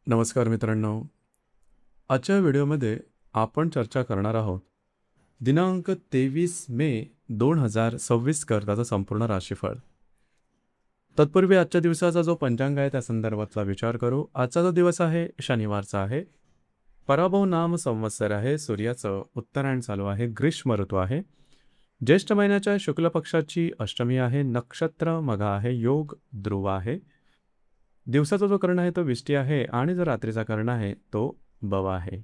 नमस्कार मित्रांनो. आजच्या व्हिडिओमध्ये आपण चर्चा करणार आहोत दिनांक 23 मे 2026 करताचं संपूर्ण राशीफळ. तत्पूर्वी आजच्या दिवसाचा जो पंचांग आहे त्या संदर्भातला विचार करू. आजचा जो दिवस आहे शनिवारचा आहे. पराभव नाम संवत्सर आहे. सूर्याचं उत्तरायण चालू आहे. ग्रीष्म ऋतू आहे. ज्येष्ठ महिन्याच्या शुक्ल पक्षाची अष्टमी आहे. नक्षत्र मघा आहे. योग ध्रुव आहे. दिवसाचा जो कर्ण आहे तो विष्टी आहे आणि जो रात्रीचा कर्ण आहे तो बवा आहे.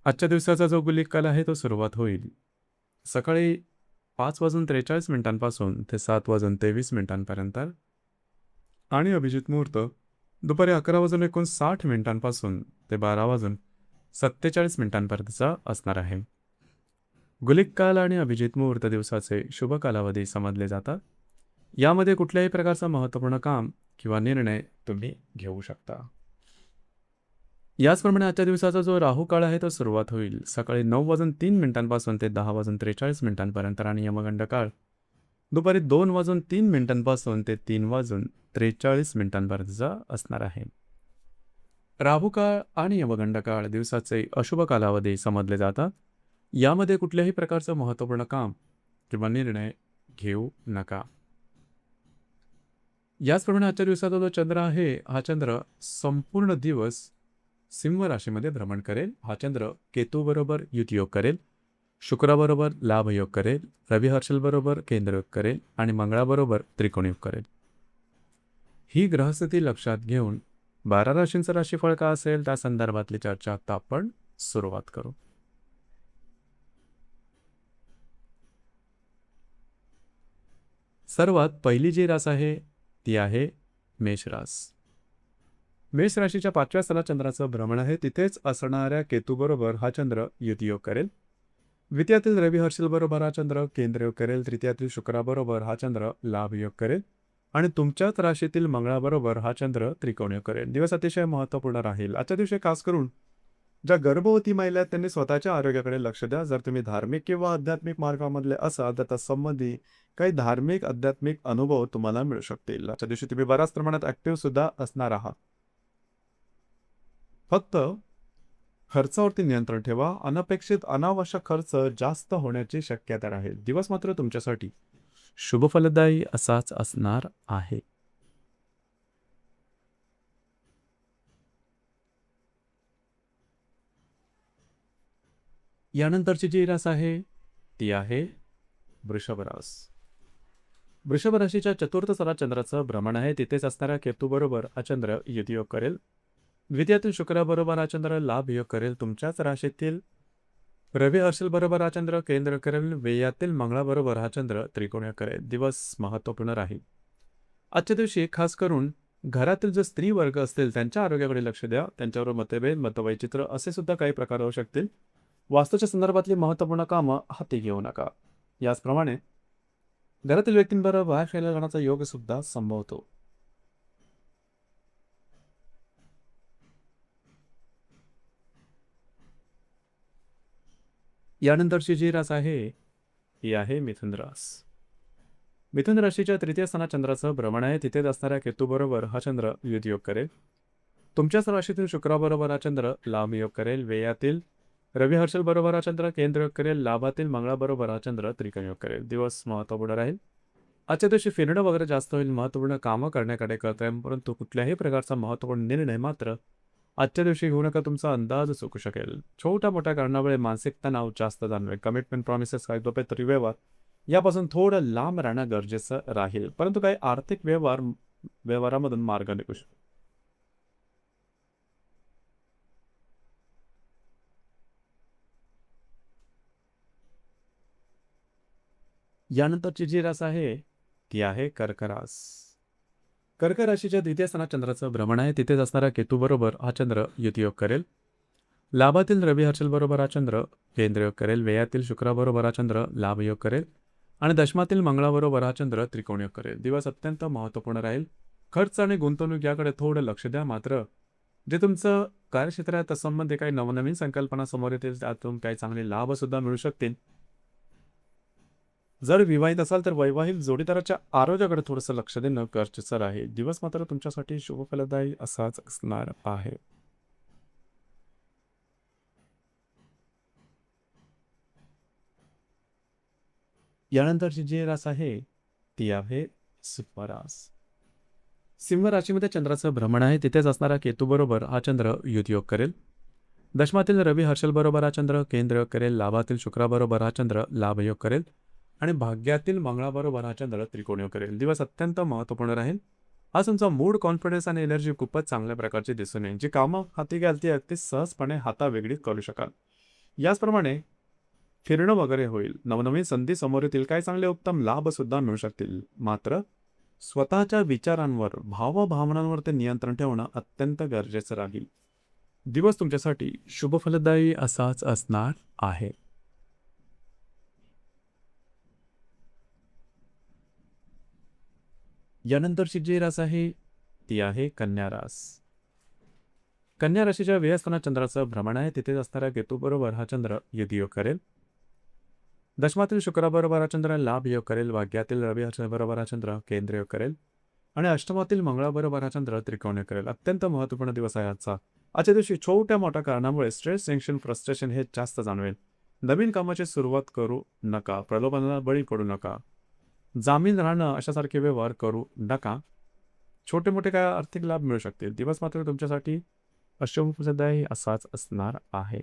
आजच्या दिवसाचा जो गुलिक काल आहे तो सुरुवात होईल सकाळी 5:43 ते 7:23 आणि अभिजित मुहूर्त दुपारी 11:59 ते 12:47 असणार आहे. गुलिक काल आणि अभिजित मुहूर्त दिवसाचे शुभ कालावधी समजले जातात. यामध्ये कुठल्याही प्रकारचं महत्त्वपूर्ण काम किंवा निर्णय तुम्ही घेऊ शकता. याचप्रमाणे आजच्या दिवसाचा जो राहू काळ आहे तो सुरुवात होईल सकाळी 9:03 ते 10:43 आणि यमगंड काळ दुपारी 2:03 ते 3:43 असणार आहे. राहू काळ आणि यमगंड काळ दिवसाचे अशुभ कालावधी समजले जातात. यामध्ये कुठल्याही प्रकारचं महत्त्वपूर्ण काम किंवा निर्णय घेऊ नका. याचप्रमाणे आजच्या दिवसाचा जो चंद्र आहे हा चंद्र संपूर्ण दिवस सिंह राशीमध्ये भ्रमण करेल. हा चंद्र केतूबरोबर युतियोग करेल, शुक्राबरोबर लाभयोग करेल, रवी हर्षलबरोबर केंद्रयोग करेल आणि मंगळाबरोबर त्रिकोणयोग करेल. ही ग्रहस्थिती लक्षात घेऊन 12 राशींचं राशीफळ का असेल त्या संदर्भातली चर्चा आता आपण सुरुवात करू. सर्वात पहिली जी रास आहे ती आहे मेष रास. मेष राशीच्या 5व्या स्थलात चंद्राचं भ्रमण आहे. तिथेच असणाऱ्या केतूबरोबर हा चंद्र युतियोग करेल. द्वितीयातील रवी हर्षल बरोबर हा चंद्र केंद्रयोग करेल. तृतीयातील शुक्राबरोबर हा चंद्र लाभयोग करेल आणि तुमच्याच राशीतील मंगळाबरोबर हा चंद्र त्रिकोणयोग करेल. दिवस अतिशय महत्त्वपूर्ण राहील. आजच्या दिवशी खास करून ज्या गर्भवती महिला आहेत त्यांनी स्वतःच्या आरोग्याकडे लक्ष द्या. जर तुम्ही धार्मिक किंवा आध्यात्मिक मार्गामधले असाल तर त्यासंबंधी काही धार्मिक आध्यात्मिक अनुभव तुम्हाला मिळू शकतील. आजच्या दिवशी तुम्ही बऱ्याच प्रमाणात ऍक्टिव्ह सुद्धा असणार आहात. फक्त खर्चावरती नियंत्रण ठेवा. अनपेक्षित अनावश्यक खर्च जास्त होण्याची शक्यता राहील. दिवस मात्र तुमच्यासाठी शुभ फलदायी असाच असणार आहे. यानंतरची जी रास आहे ती आहे वृषभ रास. वृषभ राशीच्या चतुर्थ स्थलात चंद्राचं भ्रमण आहे. तिथेच असणाऱ्या केतूबरोबर हा चंद्र युतियोग करेल. द्वितीयातील शुक्राबरोबर हा चंद्र लाभयोग करेल. तुमच्याच राशीतील रवी हर्षल बरोबर हा चंद्र केंद्र करेल. व्ययातील मंगळाबरोबर हा चंद्र त्रिकोणीय करेल. दिवस महत्त्वपूर्ण राहील. आजच्या दिवशी खास करून घरातील जो स्त्री वर्ग असतील त्यांच्या आरोग्याकडे लक्ष द्या. त्यांच्यावर मतभेद मतवैचित्र असे सुद्धा काही प्रकार होऊ शकतील. वास्तूच्या संदर्भातली महत्त्वपूर्ण कामं हाती घेऊ नका. याचप्रमाणे घरातील व्यक्तींबरोबर बाहेर फिरायला जाण्याचा योग सुद्धा संभवतो. यानंतरची जी रास आहे ती आहे मिथुन रास. मिथुन राशीच्या तृतीय स्थानात चंद्राचं भ्रमण आहे. तिथेच असणाऱ्या केतूबरोबर हा चंद्र युतियोग करेल. तुमच्याच राशीतील शुक्राबरोबर हा चंद्र लाभयोग करेल. व्ययातील रवी हर्षल बरोबर हा चंद्र केंद्रयोग करेल. लाभातील मंगळाबरोबर हा चंद्र त्रिकोणयोग करेल. दिवस महत्त्वपूर्ण राहील. आजच्या दिवशी फिरणं वगैरे जास्त होईल. महत्त्वपूर्ण कामं करण्याकडे कळत आहे, परंतु कुठल्याही प्रकारचा महत्त्वपूर्ण निर्णय मात्र आजच्या दिवशी घेऊ नका. तुमचा अंदाज चुकू शकेल. छोट्या मोठ्या कारणामुळे मानसिक तणाव जास्त जाणवेल. कमिटमेंट प्रॉमिसेस कागदोपत्री व्यवहार यापासून थोडं लांब राहणं गरजेचं राहील. परंतु काही आर्थिक व्यवहारामधून मार्ग निघू शकतो. यानंतरची जी रास आहे ती आहे कर्क रास. कर्क राशीच्या द्वितीय स्थानात चंद्राचं भ्रमण आहे. तिथेच असणाऱ्या केतूबरोबर हा चंद्र युतियोग करेल. लाभातील रवी हर्षल बरोबर हा चंद्र केंद्रयोग करेल. व्ययातील शुक्राबरोबर हा चंद्र लाभयोग करेल आणि दशमातील मंगळाबरोबर हा चंद्र त्रिकोणयोग करेल. दिवस अत्यंत महत्त्वपूर्ण राहील. खर्च आणि गुंतवणूक याकडे थोडं लक्ष द्या. मात्र जे तुमचं कार्यक्षेत्र आहे त्यासंबंधी काही नवनवीन संकल्पना समोर येतील. त्यातून काही चांगले लाभ सुद्धा मिळू शकतील. जर विवाहित असाल तर वैवाहिक जोडीदाराच्या आरोग्याकडे थोडंसं लक्ष देणं गरजेचं राहील. दिवस मात्र तुमच्यासाठी शुभफलदायी असाच असणार आहे. यानंतरची जी रास आहे ती आहे सिंह रास. सिंह राशीमध्ये चंद्राचं भ्रमण आहे. तिथेच असणारा केतू बरोबर हा चंद्र युतियोग करेल. दशमातील रवी हर्षल बरोबर हा चंद्र केंद्रयोग करेल. लाभातील शुक्राबरोबर हा चंद्र लाभयोग करेल आणि भाग्यातील मंगळाबरोबर हा चंद्र त्रिकोणयोग करेल. दिवस अत्यंत महत्त्वपूर्ण राहील. आज तुमचा मूड, कॉन्फिडन्स आणि एनर्जी खूपच चांगल्या प्रकारची दिसून येईल. जी कामं हाती घ्याल ती अगदी सहजपणे हातावेगळी करू शकाल. याचप्रमाणे फिरणं वगैरे होईल. नवनवीन संधी समोर येतील. काही चांगले उत्तम लाभ सुद्धा मिळू शकतील. मात्र स्वतःच्या विचारांवर, भावभावनांवर ते नियंत्रण ठेवणं अत्यंत गरजेचं राहील. दिवस तुमच्यासाठी शुभफलदायी असाच असणार आहे. यानंतरची जी रास आहे ती आहे कन्या रास. कन्या राशीच्या व्ययस्थानात चंद्राचं भ्रमण आहे. तिथेच असणाऱ्या केतू बरोबर हा चंद्र युतियोग करेल. दशमातील शुक्राबरोबर हा चंद्र लाभ योग करेल. भाग्यातील रवी बरोबर हा चंद्र केंद्रयोग करेल आणि अष्टमातील मंगळाबरोबर हा चंद्र त्रिकोणयोग करेल. अत्यंत महत्त्वपूर्ण दिवस आहे आजचा. आजच्या दिवशी छोट्या मोठ्या कारणामुळे स्ट्रेस, टेन्शन, फ्रस्ट्रेशन हे जास्त जाणवेल. नवीन कामाची सुरुवात करू नका. प्रलोभनाला बळी पडू नका. जामीन राहणं अशासारखे व्यवहार करू नका. छोटे मोठे काय आर्थिक लाभ मिळू शकतील. दिवस मात्र तुमच्यासाठी अशुभदायी असाच असणार आहे.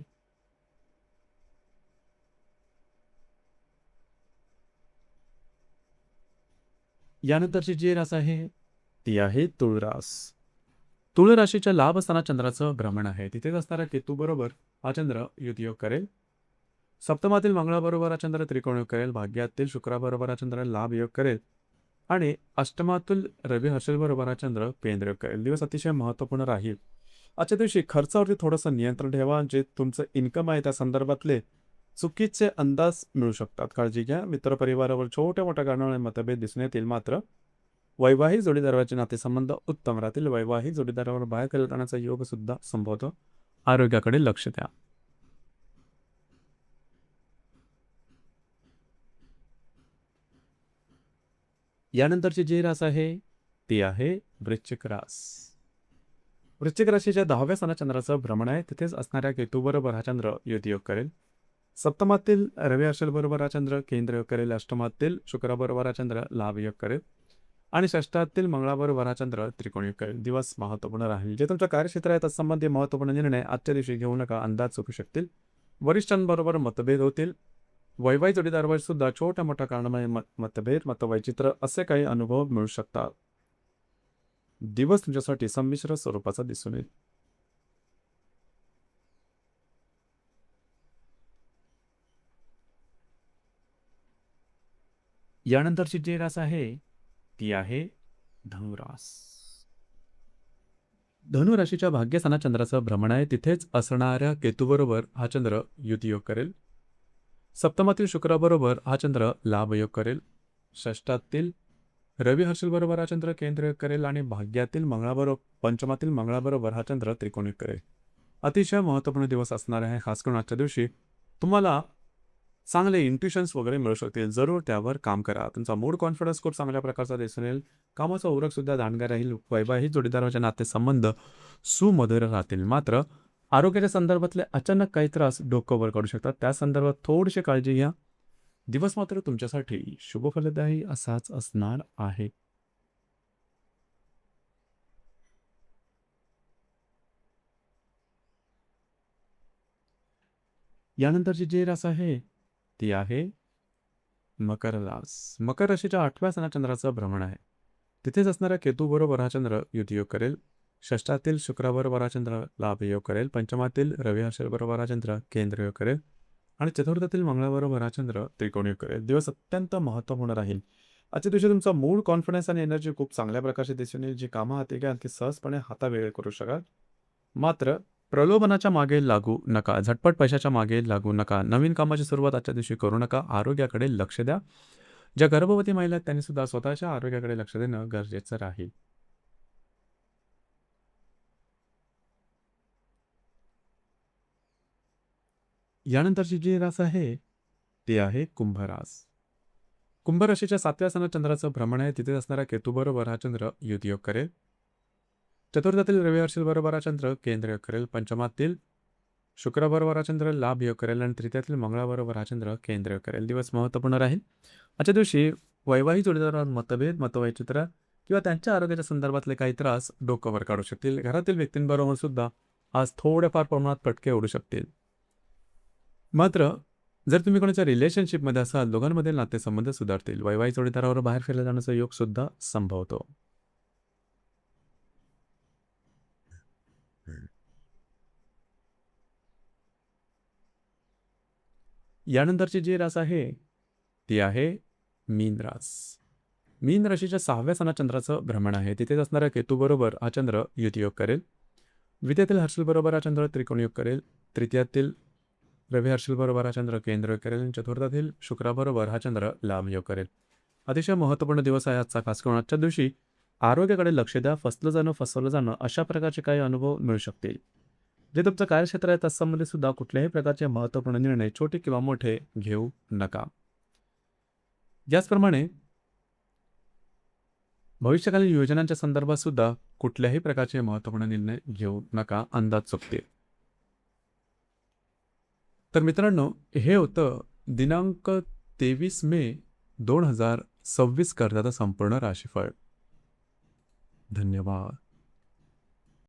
यानंतरची जी रास आहे ती आहे तुळ रास. तुळ राशीच्या लाभ असताना चंद्राचं भ्रमण आहे. तिथेच असणाऱ्या केतू बरोबर हा चंद्र युतियोग करेल. सप्तमातील मंगळाबरोबर हा चंद्र त्रिकोणयोग करेल. भाग्यातील शुक्राबरोबर हा चंद्र लाभ योग करेल आणि अष्टमातील रवी हर्षल बरोबर हा चंद्र केंद्रयोग करेल. दिवस अतिशय महत्त्वपूर्ण राहील. आजच्या दिवशी खर्चावरती थोडंसं नियंत्रण ठेवा. जे तुमचं इन्कम आहे त्या संदर्भातले चुकीचे अंदाज मिळू शकतात. काळजी घ्या. मित्रपरिवारावर छोट्या मोठ्या कारणामुळे मतभेद दिसून येतील. मात्र वैवाहिक जोडीदाराचे नातेसंबंध उत्तम राहतील. वैवाहिक जोडीदारावर बाहेर कल्पनाचा योग सुद्धा संभवतो. आरोग्याकडे लक्ष द्या. यानंतरची जी रास आहे ती आहे वृश्चिक रास. वृश्चिक राशीच्या 10व्या स्थानात चंद्राचं भ्रमण आहे. तिथेच असणाऱ्या केतूबरोबर हा चंद्र युतियोग करेल. सप्तमातील रवी हर्षल बरोबर हा चंद्र केंद्रयोग करेल. अष्टमातील शुक्राबरोबर हा चंद्र लाभयोग करेल आणि षष्ठातील मंगळाबरोबर हा चंद्र त्रिकोणयोग करेल. दिवस महत्त्वपूर्ण राहील. जे तुमच्या कार्यक्षेत्र आहे तत्संबंधी महत्त्वपूर्ण निर्णय आजच्या दिवशी घेऊ नका. अंदाज चुकू शकतील. वरिष्ठांबरोबर मतभेद होतील. वैवाहिक जोडीदारावर सुद्धा छोट्या मोठ्या कारणामुळे मतभेद, मतवैचित्र असे काही अनुभव मिळू शकतात. दिवस तुमच्यासाठी संमिश्र स्वरूपाचा दिसून येईल. यानंतरची जी रास आहे ती आहे धनुरास. धनु राशीच्या भाग्यस्थानात चंद्राचं भ्रमण आहे. तिथेच असणाऱ्या केतूबरोबर हा चंद्र युतियोग करेल. सप्तमातील शुक्राबरोबर हा चंद्र लाभयोग करेल. षष्ठातील रवी हर्षल बरोबर हा चंद्र केंद्रयोग करेल आणि भाग्यातील मंगळाबरोबर पंचमातील मंगळाबरोबर हा चंद्र त्रिकोणयोग करेल. अतिशय महत्त्वपूर्ण दिवस असणार आहे. खास करून आजच्या दिवशी तुम्हाला चांगले इंट्युशन्स वगैरे मिळू शकतील. जरूर त्यावर काम करा. तुमचा मूड, कॉन्फिडन्स खूप चांगल्या प्रकारचा दिसून येईल. कामाचा उरक सुद्धा दांडगा राहील. वैवाहिक जोडीदाराचे नातेसंबंध सुमधुर राहतील. मात्र आरोग्याच्या संदर्भातले अचानक काही त्रास डोकं वर काढू शकतात. त्या संदर्भात थोडीशी काळजी घ्या. दिवस मात्र तुमच्यासाठी शुभफलदायी असाच असणार आहे. यानंतरची जी रास आहे ती आहे मकर रास. मकर राशीच्या 8व्या स्थानात चंद्राचं भ्रमण आहे. तिथेच असणाऱ्या केतूबरोबर हा चंद्र युतियोग करेल. षष्ठातील शुक्राबरोबर हा चंद्र लाभयोग करेल. पंचमातील रवी बरोबर हा चंद्र केंद्रयोग करेल आणि चतुर्थातील मंगळाबरोबर हा चंद्र त्रिकोणयोग करेल. दिवस अत्यंत महत्त्वपूर्ण राहील. आजच्या दिवशी तुमचा मूड, कॉन्फिडन्स आणि एनर्जी खूप चांगल्या प्रकारची दिसून येईल. जी कामं हाती घ्याल ती सहजपणे हातावेळ करू शकाल. मात्र प्रलोभनाच्या मागे लागू नका. झटपट पैशाच्या मागे लागू नका. नवीन कामाची सुरुवात आजच्या दिवशी करू नका. आरोग्याकडे लक्ष द्या. ज्या गर्भवती महिला आहेत त्यांनी सुद्धा स्वतःच्या आरोग्याकडे लक्ष देणं गरजेचं राहील. यानंतरची जी रास आहे ती आहे कुंभ रास. कुंभ राशीच्या 7व्या स्थानात चंद्राचं भ्रमण आहे. तिथे असणाऱ्या केतूबरोबर हा चंद्र युतियोग करेल. चतुर्थातील रवी हर्षल बरोबर हा चंद्र केंद्र योग करेल. पंचमातील शुक्राबरोबर हा चंद्र लाभ योग करेल आणि तृतीयातील मंगळाबरोबर हा चंद्र केंद्र योग करेल. दिवस महत्त्वपूर्ण राहील. आजच्या दिवशी वैवाहिक जोडीदारांवर मतभेद, मतवैचित्र किंवा त्यांच्या आरोग्याच्या संदर्भातले काही त्रास डोक्यावर काढू शकतील. घरातील व्यक्तींबरोबर सुद्धा आज थोड्याफार प्रमाणात पटके उडू शकतील. मात्र जर तुम्ही कोणाच्या रिलेशनशिपमध्ये असाल, दोघांमधील नातेसंबंध सुधारतील. वैवाहिक जोडीदारावर बाहेर फिरायला जाण्याचा योग सुद्धा संभवतो. यानंतरची जी रास आहे ती आहे मीन रास. मीन राशीच्या 6व्या स्थानात चंद्राचं भ्रमण आहे. तिथेच असणाऱ्या केतूबरोबर हा चंद्र युतियोग करेल. द्वितीयातील हर्षल बरोबर हा चंद्र त्रिकोण योग करेल. तृतीयातील रवी हर्षल बरोबर हा चंद्र केंद्र योग करेल आणि चतुर्थातील शुक्राबरोबर हा चंद्र लाभ योग करेल. अतिशय महत्त्वपूर्ण दिवस आहे आजचा. खास करून आजच्या दिवशी आरोग्याकडे लक्ष द्या. फसलं जाणं, फसवलं जाणं अशा प्रकारचे काही अनुभव मिळू शकतील. जे तुमचं कार्यक्षेत्र आहे त्यासंबंधी सुद्धा कुठल्याही प्रकारचे महत्त्वपूर्ण निर्णय छोटे किंवा मोठे घेऊ नका. याचप्रमाणे भविष्यकालीन योजनांच्या संदर्भात सुद्धा कुठल्याही प्रकारचे महत्त्वपूर्ण निर्णय घेऊ नका. अंदाज चुकतील. तर मित्रांनो, हे होतं दिनांक 23 मे 2026 करताचं संपूर्ण राशीफळ. धन्यवाद.